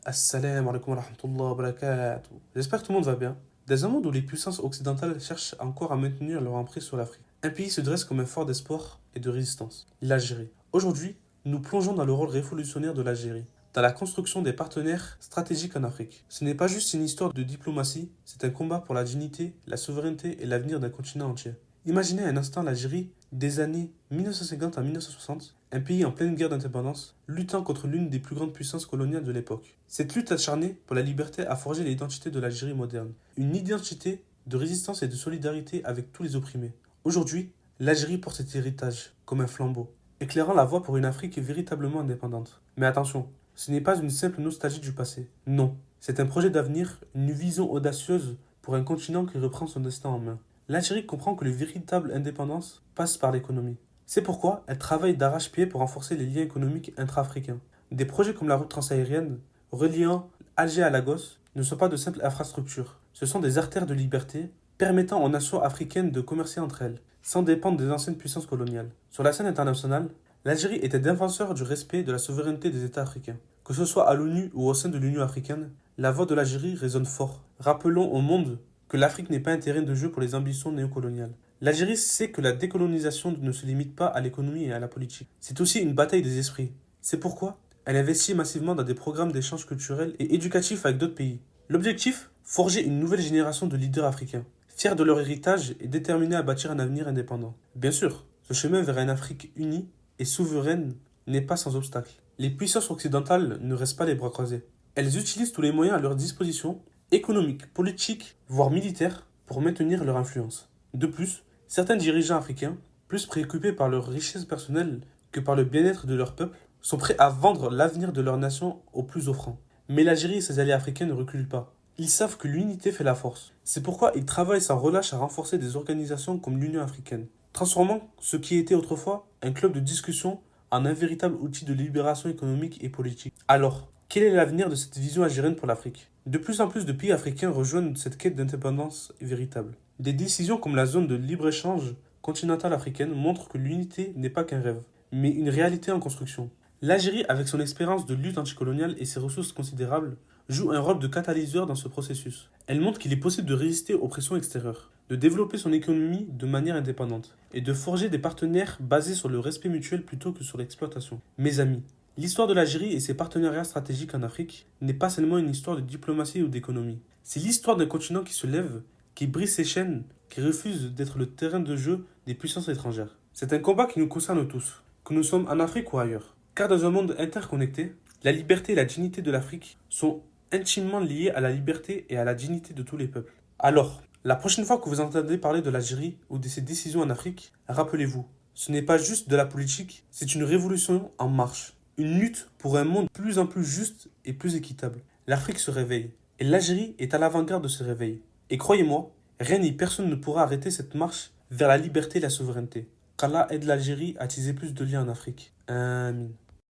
Assalamu alaikum wa rahmatullahi wa barakatuh. J'espère que tout le monde va bien. Dans un monde où les puissances occidentales cherchent encore à maintenir leur emprise sur l'Afrique, un pays se dresse comme un fort d'espoir et de résistance, l'Algérie. Aujourd'hui, nous plongeons dans le rôle révolutionnaire de l'Algérie, dans la construction des partenaires stratégiques en Afrique. Ce n'est pas juste une histoire de diplomatie, c'est un combat pour la dignité, la souveraineté et l'avenir d'un continent entier. Imaginez un instant l'Algérie des années 1950 à 1960, un pays en pleine guerre d'indépendance, luttant contre l'une des plus grandes puissances coloniales de l'époque. Cette lutte acharnée pour la liberté a forgé l'identité de l'Algérie moderne, une identité de résistance et de solidarité avec tous les opprimés. Aujourd'hui, l'Algérie porte cet héritage comme un flambeau, éclairant la voie pour une Afrique véritablement indépendante. Mais attention, ce n'est pas une simple nostalgie du passé. Non, c'est un projet d'avenir, une vision audacieuse pour un continent qui reprend son destin en main. L'Algérie comprend que la véritable indépendance passe par l'économie. C'est pourquoi elle travaille d'arrache-pied pour renforcer les liens économiques intra-africains. Des projets comme la route transaérienne, reliant Alger à Lagos, ne sont pas de simples infrastructures. Ce sont des artères de liberté permettant aux nations africaines de commercer entre elles, sans dépendre des anciennes puissances coloniales. Sur la scène internationale, l'Algérie était défenseur du respect de la souveraineté des États africains. Que ce soit à l'ONU ou au sein de l'Union africaine, la voix de l'Algérie résonne fort. Rappelons au monde que l'Afrique n'est pas un terrain de jeu pour les ambitions néocoloniales. L'Algérie sait que la décolonisation ne se limite pas à l'économie et à la politique. C'est aussi une bataille des esprits. C'est pourquoi elle investit massivement dans des programmes d'échanges culturels et éducatifs avec d'autres pays. L'objectif, forger une nouvelle génération de leaders africains, fiers de leur héritage et déterminés à bâtir un avenir indépendant. Bien sûr, ce chemin vers une Afrique unie et souveraine n'est pas sans obstacle. Les puissances occidentales ne restent pas les bras croisés. Elles utilisent tous les moyens à leur disposition, économiques, politiques, voire militaires, pour maintenir leur influence. De plus, certains dirigeants africains, plus préoccupés par leur richesse personnelle que par le bien-être de leur peuple, sont prêts à vendre l'avenir de leur nation au plus offrant. Mais l'Algérie et ses alliés africains ne reculent pas. Ils savent que l'unité fait la force. C'est pourquoi ils travaillent sans relâche à renforcer des organisations comme l'Union africaine, transformant ce qui était autrefois un club de discussion en un véritable outil de libération économique et politique. Alors, quel est l'avenir de cette vision algérienne pour l'Afrique? De plus en plus de pays africains rejoignent cette quête d'indépendance véritable. Des décisions comme la zone de libre-échange continentale africaine montrent que l'unité n'est pas qu'un rêve, mais une réalité en construction. L'Algérie, avec son expérience de lutte anticoloniale et ses ressources considérables, joue un rôle de catalyseur dans ce processus. Elle montre qu'il est possible de résister aux pressions extérieures, de développer son économie de manière indépendante et de forger des partenaires basés sur le respect mutuel plutôt que sur l'exploitation. Mes amis, l'histoire de l'Algérie et ses partenariats stratégiques en Afrique n'est pas seulement une histoire de diplomatie ou d'économie. C'est l'histoire d'un continent qui se lève, qui brise ses chaînes, qui refuse d'être le terrain de jeu des puissances étrangères. C'est un combat qui nous concerne tous, que nous sommes en Afrique ou ailleurs. Car dans un monde interconnecté, la liberté et la dignité de l'Afrique sont intimement liées à la liberté et à la dignité de tous les peuples. Alors, la prochaine fois que vous entendez parler de l'Algérie ou de ses décisions en Afrique, rappelez-vous, ce n'est pas juste de la politique, c'est une révolution en marche. Une lutte pour un monde de plus en plus juste et plus équitable. L'Afrique se réveille, et l'Algérie est à l'avant-garde de ce réveil. Et croyez-moi, rien ni personne ne pourra arrêter cette marche vers la liberté et la souveraineté. Qu'Allah aide l'Algérie à tisser plus de liens en Afrique. Amin.